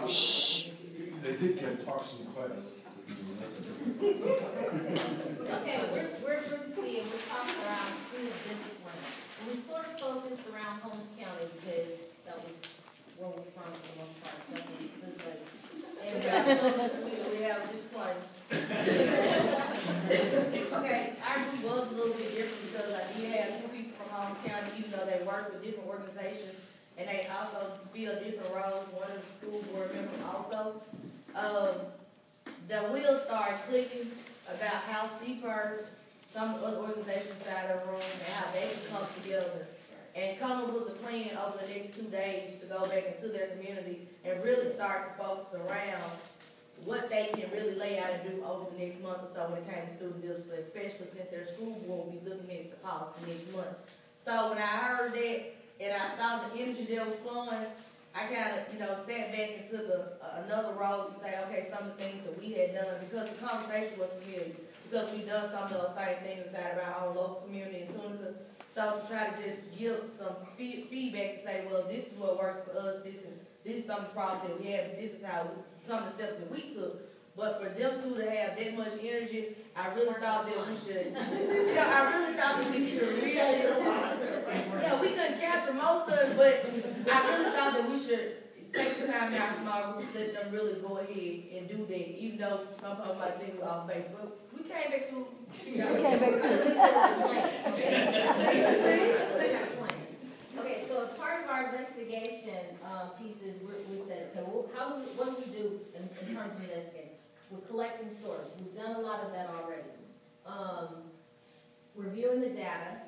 Shh. They did get talks in class. Okay, we're Brucey and we're talking around student discipline. And we sort of focused around Holmes County because that was where we're from for the most part. So this way. And we have this one. Okay, our group was a little bit different because like we had two people from Holmes County, even though they work with different organizations, and they also fill different roles. One is a school board member also. The wheels started clicking about how Cper, some other organizations out of the room, and how they can come together and come up with a plan over the next 2 days to go back into their community and really start to focus around what they can really lay out and do over the next month or so when it came to student discipline, especially since their school board will be looking at the policy next month. So when I heard that and I saw the energy that was flowing, I kind of, sat back and took another road to say, okay, some of the things that we had done, because the conversation was familiar, because we've done some of those same things inside of our own local community in Tunica. So to try to just give some feedback to say, well, this is what worked for us, this is some of the problems that we had, and this is how some of the steps that we took. But for them two to have that much energy, I really thought that we should, we couldn't capture most of it, but I really thought that we should take the time in our small groups, let them really go ahead and do that, even though some people might think we're off base. But we came back to Okay, so part of our investigation pieces, we said, okay, well, what do we do in terms of investigating? We're collecting stories. We've done a lot of that already. Reviewing the data.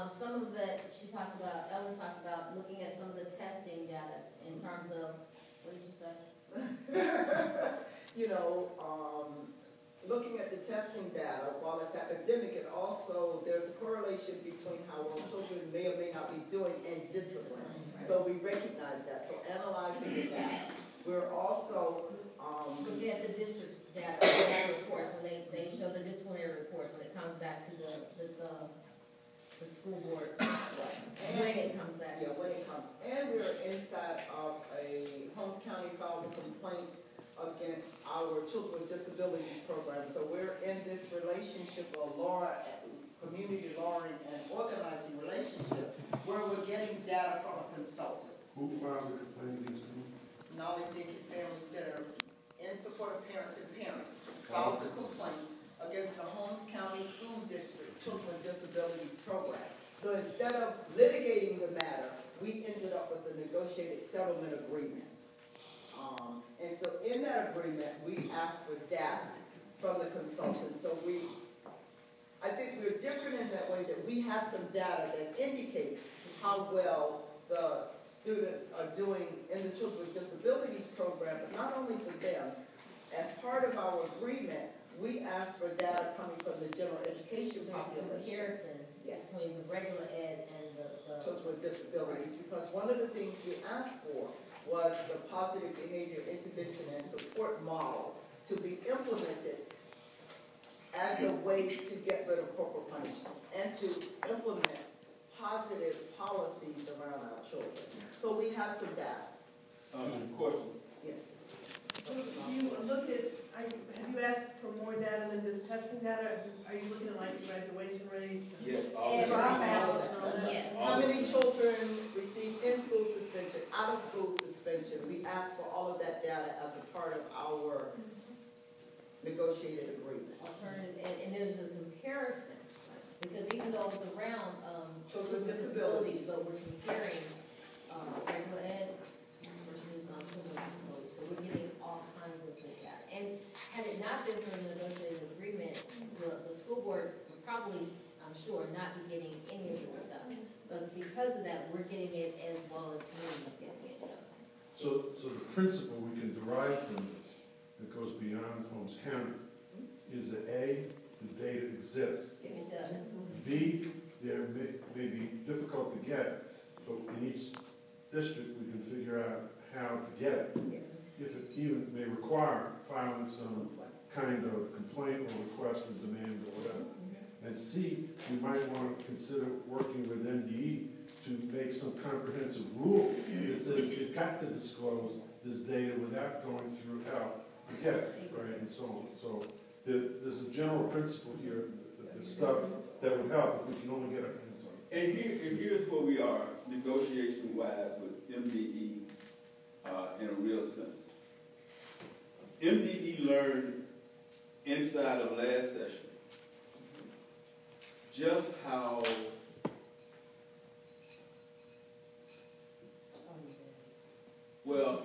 Some of that Ellen talked about looking at some of the testing data in terms of, what did you say? Looking at the testing data, while it's academic, it also, there's a correlation between how well children may or may not be doing and discipline. Right. So we recognize that. So analyzing the data. We're also looking at the district's data reports when they show the disciplinary reports when it comes back to the school board. When it comes back. Yeah, when it comes. And we're inside of a Holmes County filed a complaint against our children with disabilities program. So we're in this relationship of community law and organizing relationship where we're getting data from a consultant. Who filed the complaint against them? Knowledge Jenkins Family Center, in support of parents and parents, filed a complaint against the Holmes County School District Children with Disabilities Program. So instead of litigating the matter, we ended up with a negotiated settlement agreement. And so in that agreement, we asked for data from the consultant. So I think we're different in that way that we have some data that indicates how well the students are doing in the Children with Disabilities Program, but not only for them. As part of our agreement, we asked for data coming from the general education population. Comparison between the regular ed and the Children with Disabilities, because one of the things we asked for was the positive behavior intervention and support model to be implemented as a way to get rid of corporal punishment and to implement positive policies around our children. So we have some data. Question. Yes. Have you asked for more data than just testing data? Are you looking at like graduation rates? Yes. How many children receive in-school suspension, out-of-school suspension? We asked for all of that data as a part of our negotiated agreement. Alternative, and there's a comparison, because even though it's around children with disabilities, but we're comparing regular ed versus children with disabilities. So we're getting all kinds of good data. And had it not been for the negotiated agreement, the school board would probably, I'm sure, not be getting any of this stuff. But because of that, we're getting it as well as communities getting it. So the principle we can derive from this that goes beyond Holmes County is that A, the data exists. It does. B, there may be difficult to get, but in each district we can figure out how to get it. Yes. If it even may require filing some kind of complaint or request or demand or whatever. And C, we might want to consider working with MDE to make some comprehensive rule that says you've got to disclose this data without going through how you get it, right, and so on. So there's a general principle here that the stuff that would help if we can only get our hands on it. And here's where we are, negotiation-wise, with MDE in a real sense. MDE learned inside of last session just how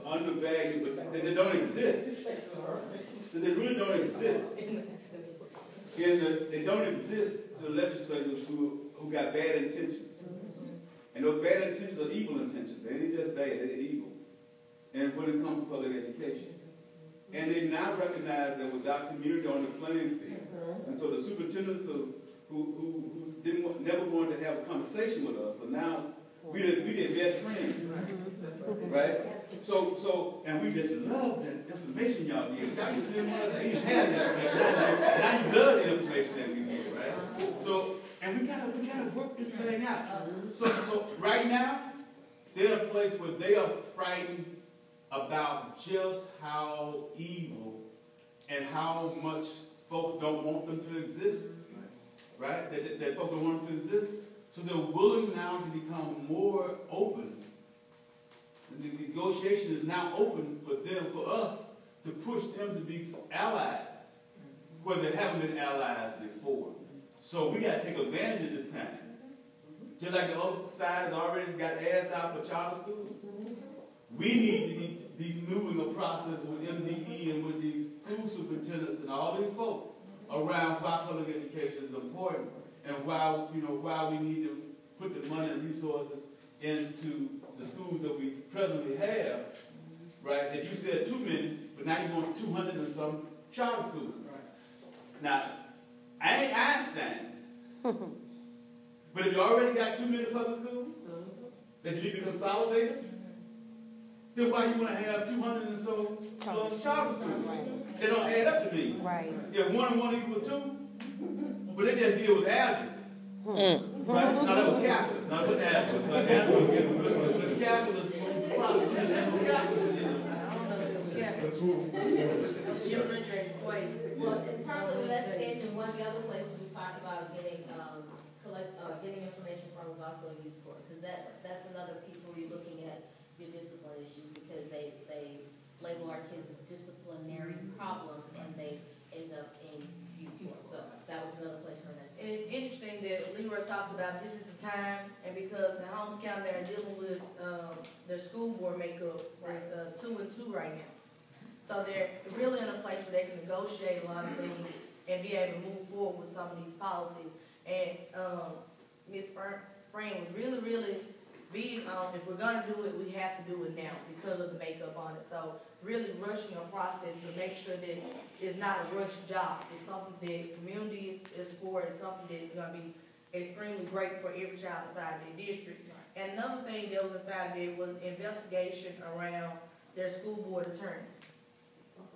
undervalued, but they don't exist. They really don't exist. They don't exist to the legislators who got bad intentions. And those bad intentions are evil intentions. They ain't just bad, they're evil. And when it comes to public education. And they now recognize that without community on the playing field, and so the superintendents who never wanted to have a conversation with us, so now we did best friends, right? So, and we just love the information y'all give. Y'all just didn't want to even have that. Now you love the information that we give, right? So, and we gotta work this thing out. So right now, they're in a place where they are frightened about just how evil and how much folks don't want them to exist, right? That folks don't want them to exist. So they're willing now to become more open. The negotiation is now open for us to push them to be allies, where they haven't been allies before. So we got to take advantage of this time. Just like the other side has already got ass out for charter schools. We need to be moving a process with MDE and with these school superintendents and all these folks around why public education is important and why we need to put the money and resources into the schools that we presently have, right? That you said too many, but now you're going 200 and some charter schools. Now, I ain't Einstein, but if you already got too many public schools that you need to consolidate, then why you want to have 200 and so charter schools? They don't add up to me. Right. If 1 and 1 equal 2, but they just deal with algebra. Right? No, that was calculus. No, it was algebra. But calculus was the process. That was calculus. Let's move. Well, in terms of investigation, one of the other places we talked about getting getting information from was also youth court, because that's another piece where you're looking at your discipline issue, because they label our kids as disciplinary problems and they end up in youth court. So that was another place for investigation. And it's interesting that Leroy talked about this is the time, and because the Holmes County they're dealing with their school board makeup, there's 2 and 2 right now. So they're really in a place where they can negotiate a lot of things and be able to move forward with some of these policies. And Ms. Frame was really big on, if we're gonna do it, we have to do it now because of the makeup on it. So really rushing a process to make sure that it's not a rush job. It's something that community is for. It's something that's gonna be extremely great for every child inside their district. And another thing that was inside there was investigation around their school board attorney.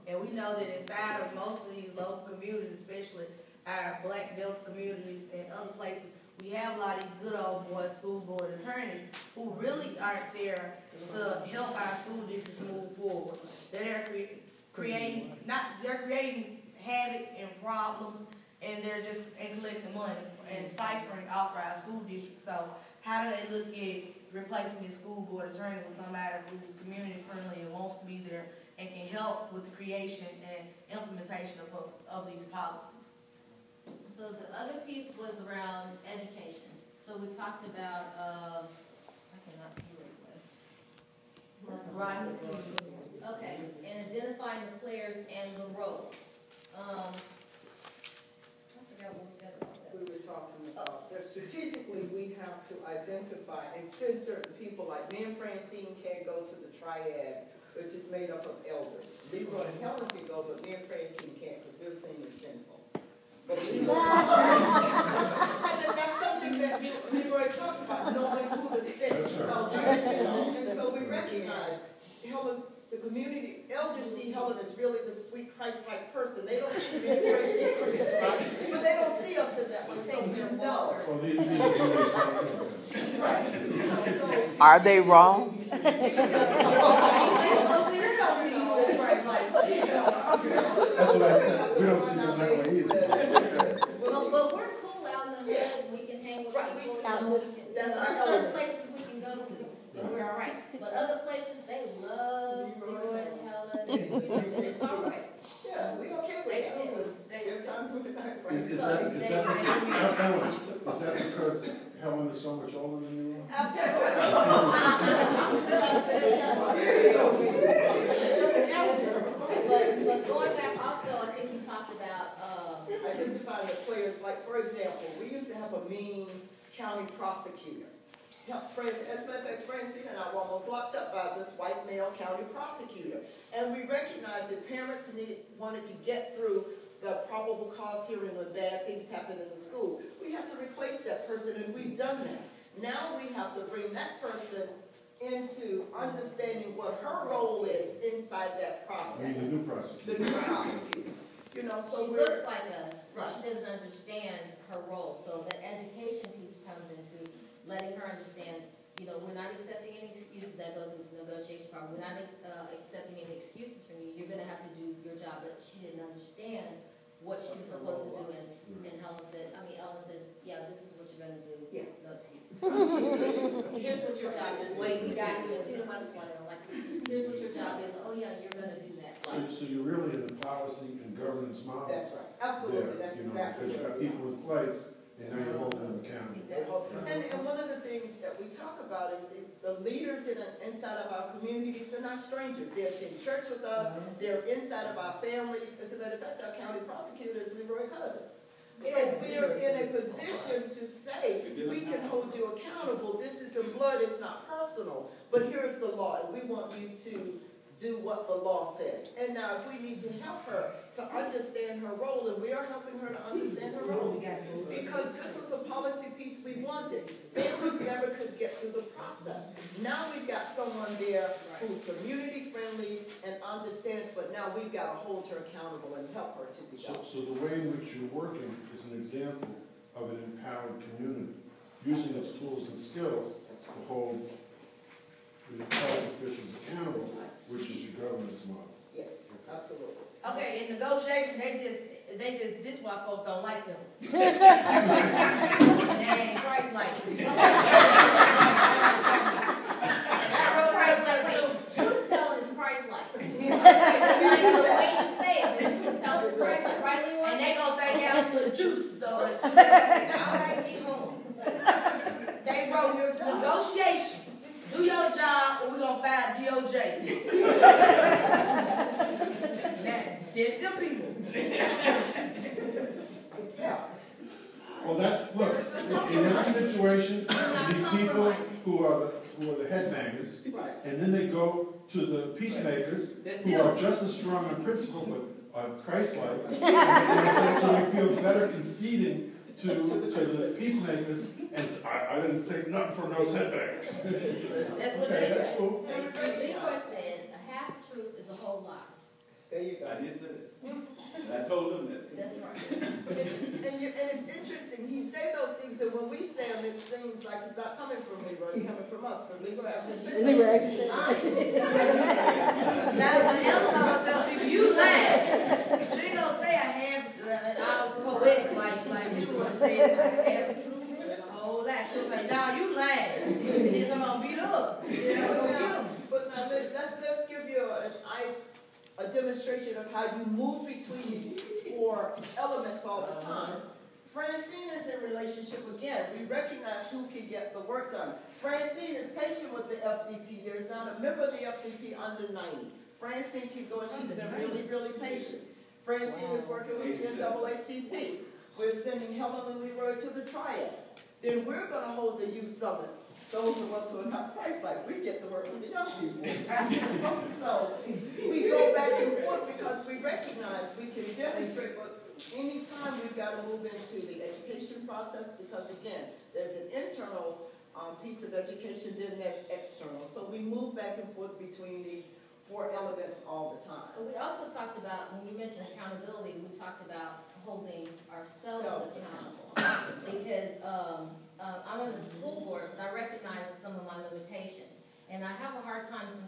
And we know that inside of most of these local communities, especially our Black Delta communities and other places, we have a lot of good old boy school board attorneys who really aren't there to help our school districts move forward. They're creating havoc and problems, and they're just collecting money and ciphering off our school districts. So how do they look at replacing the school board attorney with somebody who's community friendly and wants to be there and can help with the creation and implementation of these policies? So the other piece was around education. So we talked about, I cannot see this way. Right. Okay, and identifying the players and the roles. I forgot what we said about that. We were talking about that strategically we have to identify and send certain people, like me and Francine can't go to the triad, which is made up of elders. Leroy and Helen can go, but me and Francine can't because we're seen as sinful. But that's something that Leroy talked about, knowing who to sit. And so we recognize Helen the community elders see Helen as really the sweet Christ-like person. They don't see me as a crazy person, right? But they don't see us in that way, so we know. Well, these are the Right. So- Are they wrong? That's what I said, we don't see them that way either, so it's okay. But we're cool out in the hood, we can hang with Right, people, that's there's our certain element. places we can go to, and we're all right. But other places, they love Leroy and Helen, it's all right. Yeah, we okay with that, because there are times when we're not right. Is that because Helen is so much older than you are? But going back also, I think you talked about, Identifying the players, like, for example, we used to have a mean county prosecutor. Yeah, as a matter of fact, Francine and I were almost locked up by this white male county prosecutor. And we recognized that parents wanted to get through the probable cause hearing when bad things happen in the school. We had to replace that person, and we've done that. Now we have to bring that person into understanding what her role is inside that I process. mean, the new prosecutor. The new prosecutor. You know, so she we're. looks like us, but Right. she doesn't understand her role. So that education piece comes into letting her understand, you know, we're not accepting any excuses. That goes into negotiation part. We're not accepting any excuses from you. You're gonna have to do your job. But she didn't understand what she was supposed to do. And Ellen says, yeah, this is what you're gonna do. Yeah. No excuses. Here's what your job is. Wait, we got you. See the money slide. Like, here's what your job is. Oh yeah, you're gonna do that. So you're really in the policy and governance model. That's right, absolutely, that's exactly Because you've got what we are. people in place, and now you're holding them accountable. Exactly. And one of the things that we talk about is the leaders inside of our communities are not strangers. They're in church with us, they're inside of our families. As a matter of fact, our county prosecutor is Leroy Cousin. So we're in a position to say, we can hold you accountable. This is in blood, it's not personal. But here's the law, and we want you to do what the law says. And now if we need to help her to understand her role, and we are helping her to understand her role. Because this was a policy piece we wanted. Families never could get through the process. Now we've got someone there who's community friendly and understands, but now we've got to hold her accountable and help her to be So, done. so the way in which you're working is an example of an empowered community, using its tools and skills to hold the public officials accountable, which is your governance model. Yes, absolutely. Okay, in negotiation, this why folks don't like them. They ain't Christ-like. Truth telling is Christ-like. Like the way you say it, but truth telling is Christ-like, right, Leroy? And they gonna think y'all for the juice, so it's, all right, keep on. They wrote your negotiation. Do your job, or we gonna fire DOJ. There's them people. Yeah. Well, that's, look, in every situation, you need people who are the headbangers, Right. and then they go to the peacemakers, who are just as strong on principle, but are Christ-like, and essentially feel better conceding to the peacemakers, and I didn't take nothing from those headbangers. That's what Okay, they that's cool. Leroy said, a half-truth is a whole lie. There you go. I did say that. I told them that. That's right. And it's interesting, he said those things, and when we say them, it seems like it's not coming from Leroy, it's coming from us, but Leroy actually. Now, when Ellen tell people, you laugh. She ain't gonna say I have, all poetic, like you were saying, I have the truth, and a whole lot. She'll say, now you laugh. And then I'm gonna beat up. But now, let's give you a demonstration of how you move between these four elements all the time. Francine is in relationship again. We recognize who can get the work done. Francine is patient with the FDP. There's not a member of the FDP under 90. Francine can go, and she's been really, really patient. Francine is working with the NAACP. We're sending Helen and Leroy to the triad. Then we're going to hold the youth summit. Those of us who are not Christ-like, we get to work with the young people. So we go back and forth because we recognize we can demonstrate, but anytime we've got to move into the education process, because again, there's an internal piece of education, then there's external. So we move back and forth between these 4 elements all the time. But we also talked about, when you mentioned accountability, we talked about holding ourselves Selves accountable. That's right. Because, I'm on the school board, but I recognize some of my limitations. And I have a hard time sometimes